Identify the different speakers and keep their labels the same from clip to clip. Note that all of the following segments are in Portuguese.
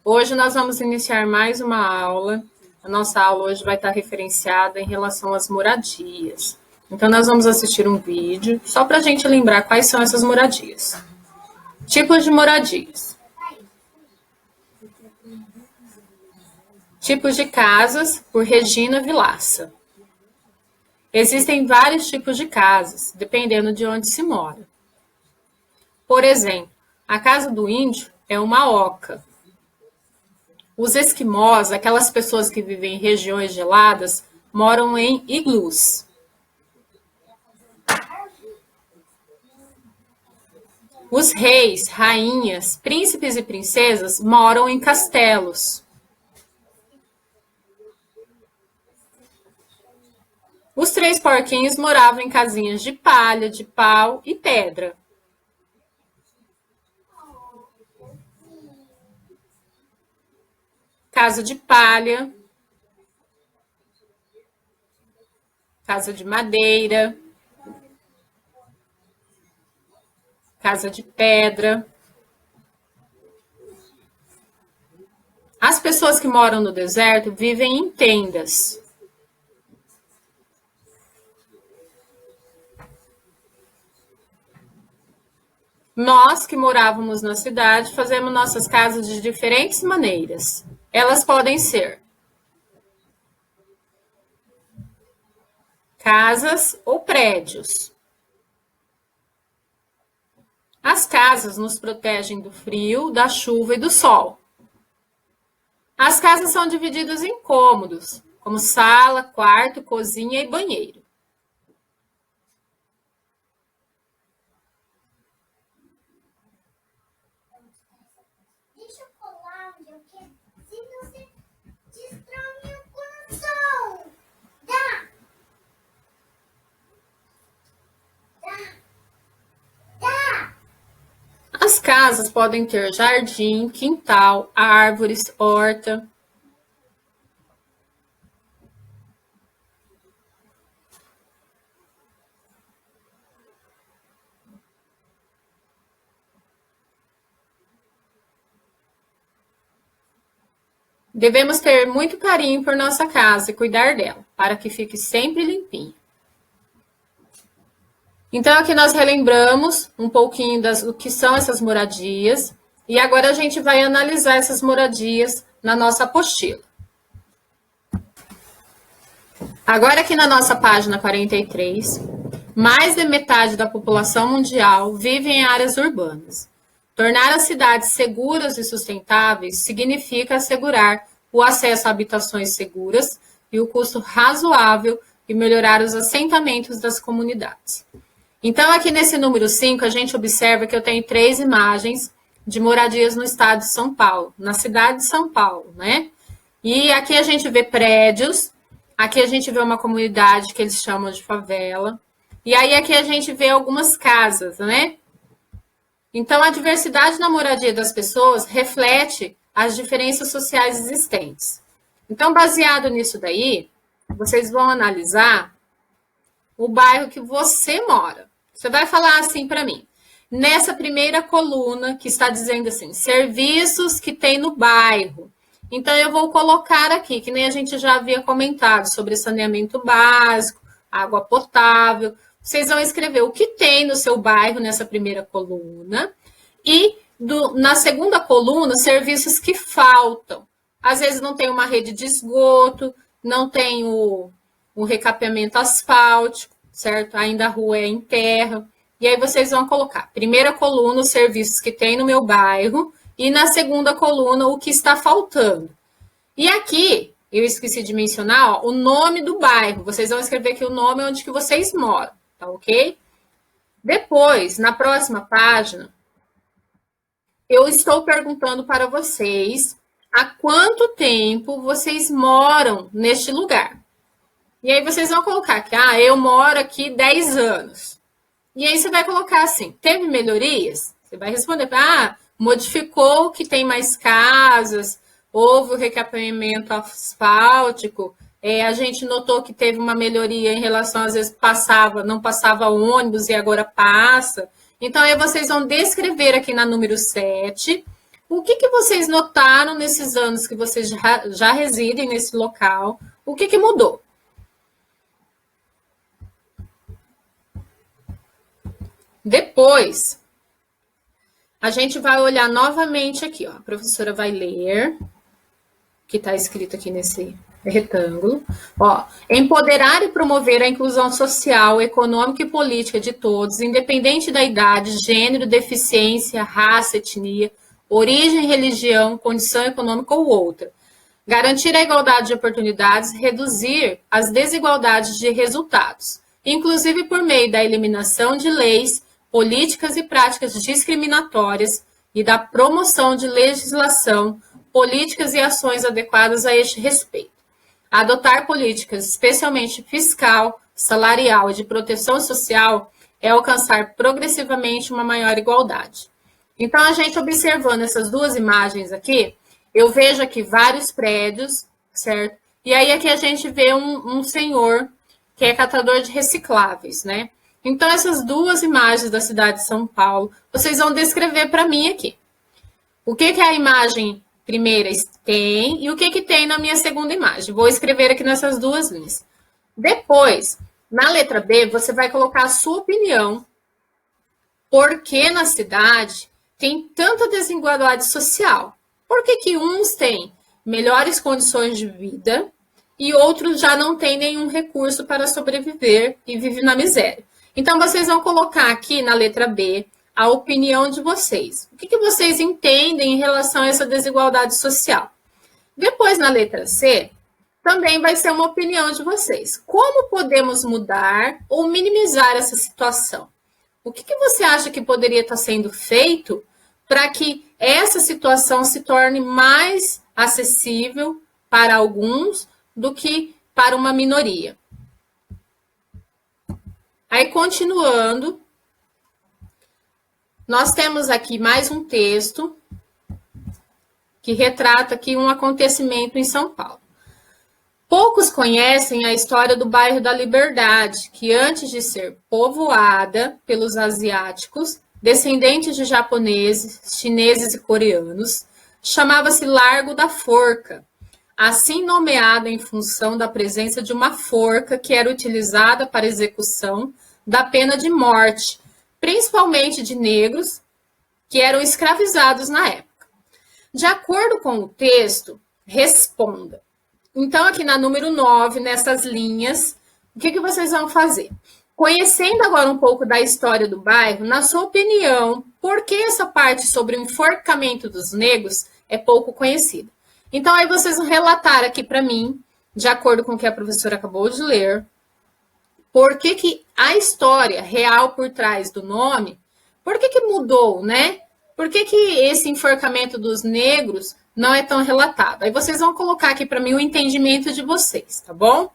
Speaker 1: Hoje nós vamos iniciar mais uma aula. A nossa aula hoje vai estar referenciada em relação às moradias. Então, nós vamos assistir um vídeo só para a gente lembrar quais são essas moradias. Tipos de moradias. Tipos de casas, por Regina Vilaça. Existem vários tipos de casas, dependendo de onde se mora. Por exemplo, a casa do índio é uma oca. Os esquimós, aquelas pessoas que vivem em regiões geladas, moram em iglus. Os reis, rainhas, príncipes e princesas moram em castelos. Os três porquinhos moravam em casinhas de palha, de pau e pedra. Casa de palha, casa de madeira, casa de pedra. As pessoas que moram no deserto vivem em tendas. Nós que morávamos na cidade fazemos nossas casas de diferentes maneiras. Elas podem ser casas ou prédios. As casas nos protegem do frio, da chuva e do sol. As casas são divididas em cômodos, como sala, quarto, cozinha e banheiro.
Speaker 2: Deixa eu colar onde eu quero. Se você destrói meu coração. Dá.
Speaker 1: As casas podem ter jardim, quintal, árvores, horta. Devemos ter muito carinho por nossa casa e cuidar dela, para que fique sempre limpinha. Então, aqui nós relembramos um pouquinho do que são essas moradias, e agora a gente vai analisar essas moradias na nossa apostila. Agora, aqui na nossa página 43, mais de metade da população mundial vive em áreas urbanas. Tornar as cidades seguras e sustentáveis significa assegurar o acesso a habitações seguras e o custo razoável e melhorar os assentamentos das comunidades. Então, aqui nesse número 5, a gente observa que eu tenho 3 imagens de moradias no estado de São Paulo, na cidade de São Paulo, né? E aqui a gente vê prédios, aqui a gente vê uma comunidade que eles chamam de favela, e aí aqui a gente vê algumas casas, né? Então, a diversidade na moradia das pessoas reflete as diferenças sociais existentes. Então, baseado nisso daí, vocês vão analisar o bairro que você mora. Você vai falar assim para mim. Nessa primeira coluna que está dizendo assim, serviços que tem no bairro. Então, eu vou colocar aqui, que nem a gente já havia comentado, sobre saneamento básico, água potável. Vocês vão escrever o que tem no seu bairro nessa primeira coluna. E na segunda coluna, serviços que faltam. Às vezes não tem uma rede de esgoto, não tem o recapeamento asfáltico, certo? Ainda a rua é em terra. E aí vocês vão colocar, primeira coluna, os serviços que tem no meu bairro, e na segunda coluna, o que está faltando. E aqui, eu esqueci de mencionar, ó, o nome do bairro. Vocês vão escrever aqui o nome onde que vocês moram, tá ok? Depois, na próxima página, eu estou perguntando para vocês há quanto tempo vocês moram neste lugar. E aí vocês vão colocar que, eu moro aqui 10 anos. E aí você vai colocar assim, teve melhorias? Você vai responder, modificou que tem mais casas, houve o recapeamento asfáltico, a gente notou que teve uma melhoria em relação, às vezes não passava ônibus e agora passa. Então, aí vocês vão descrever aqui na número 7 O que vocês notaram nesses anos que vocês já residem nesse local? O que mudou? Depois, a gente vai olhar novamente aqui, ó. A professora vai ler, que está escrito aqui nesse retângulo. Ó, empoderar e promover a inclusão social, econômica e política de todos, independente da idade, gênero, deficiência, raça, etnia, origem, religião, condição econômica ou outra. Garantir a igualdade de oportunidades, reduzir as desigualdades de resultados, inclusive por meio da eliminação de leis, políticas e práticas discriminatórias e da promoção de legislação, políticas e ações adequadas a este respeito. Adotar políticas, especialmente fiscal, salarial e de proteção social, é alcançar progressivamente uma maior igualdade. Então, a gente observando essas duas imagens aqui, eu vejo aqui vários prédios, certo? E aí aqui a gente vê um senhor que é catador de recicláveis, né? Então, essas duas imagens da cidade de São Paulo, vocês vão descrever para mim aqui. O que a imagem primeira tem e o que tem na minha segunda imagem. Vou escrever aqui nessas duas linhas. Depois, na letra B, você vai colocar a sua opinião. Por que na cidade tem tanta desigualdade social? Por que uns têm melhores condições de vida e outros já não têm nenhum recurso para sobreviver e vivem na miséria? Então, vocês vão colocar aqui na letra B a opinião de vocês. O que vocês entendem em relação a essa desigualdade social? Depois, na letra C, também vai ser uma opinião de vocês. Como podemos mudar ou minimizar essa situação? O que você acha que poderia estar sendo feito para que essa situação se torne mais acessível para alguns do que para uma minoria? Aí, continuando, nós temos aqui mais um texto que retrata aqui um acontecimento em São Paulo. Poucos conhecem a história do bairro da Liberdade, que antes de ser povoada pelos asiáticos, descendentes de japoneses, chineses e coreanos, chamava-se Largo da Forca, assim nomeada em função da presença de uma forca que era utilizada para execução da pena de morte, principalmente de negros que eram escravizados na época. De acordo com o texto, responda. Então, aqui na número 9, nessas linhas, o que vocês vão fazer? Conhecendo agora um pouco da história do bairro, na sua opinião, por que essa parte sobre o enforcamento dos negros é pouco conhecida? Então, aí vocês vão relatar aqui para mim, de acordo com o que a professora acabou de ler, por que a história real por trás do nome, por que mudou, né? Por que esse enforcamento dos negros não é tão relatado? Aí vocês vão colocar aqui para mim o entendimento de vocês, tá bom?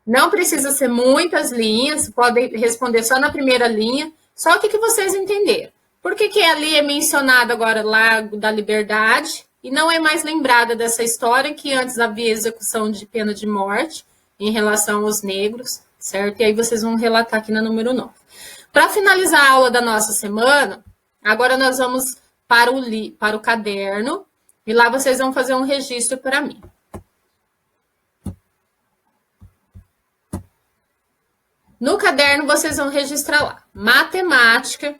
Speaker 1: Não precisa ser muitas linhas, podem responder só na primeira linha, só o que vocês entenderam. Por que ali é mencionado agora Largo da Liberdade e não é mais lembrada dessa história que antes havia execução de pena de morte em relação aos negros, certo? E aí vocês vão relatar aqui na número 9. Para finalizar a aula da nossa semana, agora nós vamos para o caderno e lá vocês vão fazer um registro para mim. No caderno vocês vão registrar lá, matemática,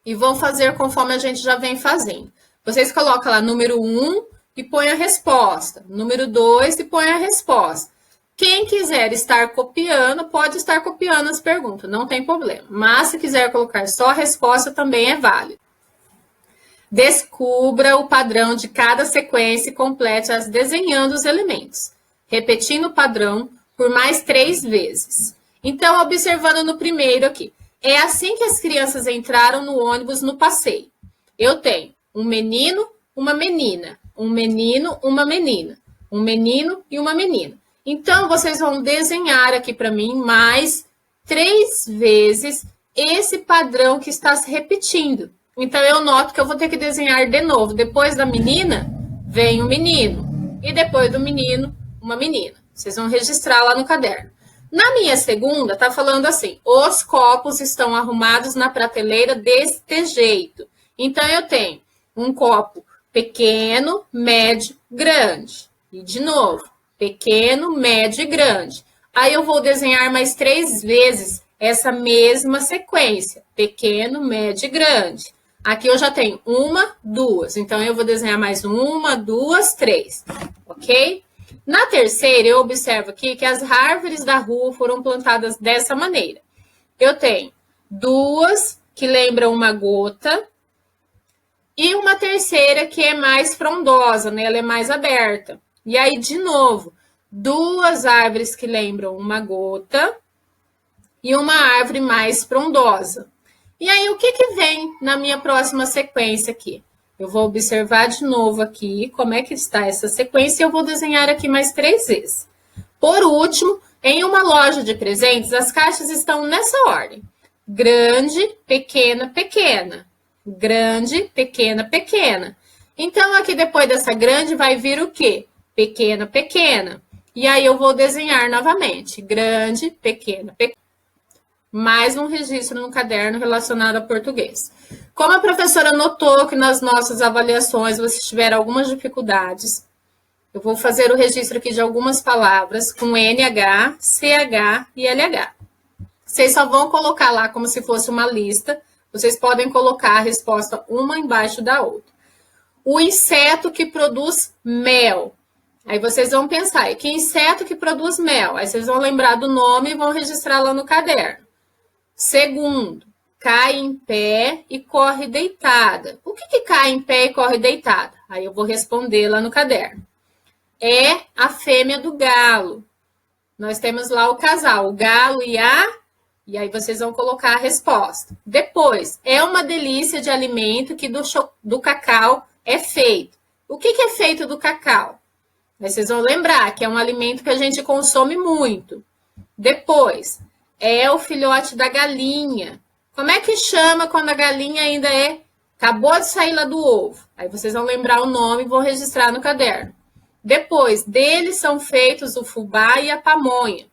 Speaker 1: e vão fazer conforme a gente já vem fazendo. Vocês colocam lá número 1 e põe a resposta, número 2 e põe a resposta. Quem quiser estar copiando, pode estar copiando as perguntas, não tem problema. Mas se quiser colocar só a resposta, também é válido. Descubra o padrão de cada sequência e complete-as desenhando os elementos, repetindo o padrão por mais 3 vezes. Então, observando no primeiro aqui, é assim que as crianças entraram no ônibus no passeio. Eu tenho um menino, uma menina, um menino, uma menina, um menino e uma menina. Então, vocês vão desenhar aqui para mim mais 3 vezes esse padrão que está se repetindo. Então, eu noto que eu vou ter que desenhar de novo. Depois da menina, vem o menino. E depois do menino, uma menina. Vocês vão registrar lá no caderno. Na minha segunda, tá falando assim, os copos estão arrumados na prateleira deste jeito. Então, eu tenho um copo pequeno, médio, grande. E de novo, pequeno, médio e grande. Aí eu vou desenhar mais 3 vezes essa mesma sequência, pequeno, médio e grande. Aqui eu já tenho 1, 2, então eu vou desenhar mais 1, 2, 3, ok? Na terceira, eu observo aqui que as árvores da rua foram plantadas dessa maneira. Eu tenho 2 que lembram uma gota e uma terceira que é mais frondosa, né? Ela é mais aberta. E aí, de novo, 2 árvores que lembram uma gota e uma árvore mais frondosa. E aí, o que vem na minha próxima sequência aqui? Eu vou observar de novo aqui como é que está essa sequência e eu vou desenhar aqui mais 3 vezes. Por último, em uma loja de presentes, as caixas estão nessa ordem. Grande, pequena, pequena. Grande, pequena, pequena. Então, aqui depois dessa grande vai vir o quê? Pequena, pequena. E aí eu vou desenhar novamente. Grande, pequena, pequena. Mais um registro no caderno relacionado a português. Como a professora notou que nas nossas avaliações vocês tiveram algumas dificuldades, eu vou fazer o registro aqui de algumas palavras com NH, CH e LH. Vocês só vão colocar lá como se fosse uma lista. Vocês podem colocar a resposta uma embaixo da outra. O inseto que produz mel. Aí vocês vão pensar, que inseto que produz mel? Aí vocês vão lembrar do nome e vão registrar lá no caderno. Segundo, cai em pé e corre deitada. O que cai em pé e corre deitada? Aí eu vou responder lá no caderno. É a fêmea do galo. Nós temos lá o casal, o galo e a... E aí vocês vão colocar a resposta. Depois, é uma delícia de alimento que do cacau é feito. O que é feito do cacau? Aí vocês vão lembrar que é um alimento que a gente consome muito. Depois, é o filhote da galinha. Como é que chama quando a galinha ainda acabou de sair lá do ovo? Aí vocês vão lembrar o nome e vão registrar no caderno. Depois, deles são feitos o fubá e a pamonha.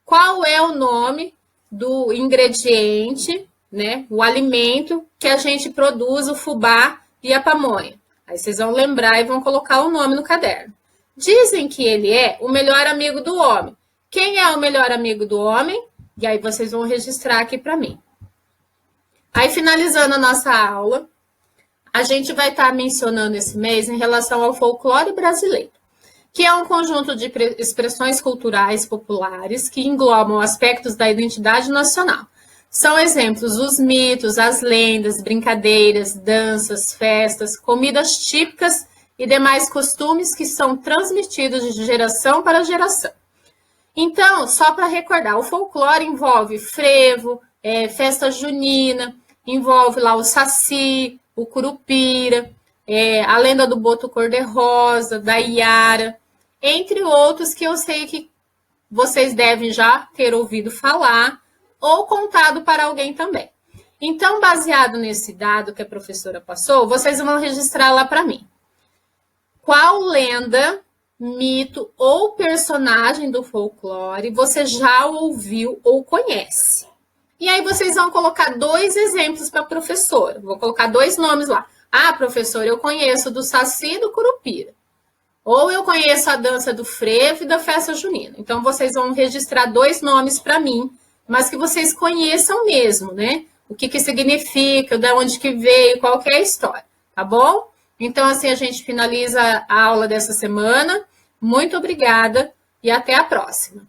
Speaker 1: Qual é o nome do ingrediente, né? O alimento que a gente produz o fubá e a pamonha? Aí vocês vão lembrar e vão colocar o nome no caderno. Dizem que ele é o melhor amigo do homem. Quem é o melhor amigo do homem? E aí vocês vão registrar aqui para mim. Aí, finalizando a nossa aula, a gente vai estar mencionando esse mês em relação ao folclore brasileiro, que é um conjunto de expressões culturais populares que englobam aspectos da identidade nacional. São exemplos os mitos, as lendas, brincadeiras, danças, festas, comidas típicas e demais costumes que são transmitidos de geração para geração. Então, só para recordar, o folclore envolve frevo, festa junina, envolve lá o saci, o curupira, a lenda do boto cor-de-rosa, da iara, entre outros que eu sei que vocês devem já ter ouvido falar ou contado para alguém também. Então, baseado nesse dado que a professora passou, vocês vão registrar lá para mim. Qual lenda, mito ou personagem do folclore você já ouviu ou conhece? E aí vocês vão colocar 2 exemplos para a professora. Vou colocar 2 nomes lá. Ah, professora, eu conheço do saci e do curupira. Ou eu conheço a dança do frevo e da festa junina. Então, vocês vão registrar 2 nomes para mim, mas que vocês conheçam mesmo, né? O que significa, de onde que veio, qual que é a história, tá bom? Então, assim, a gente finaliza a aula dessa semana. Muito obrigada e até a próxima.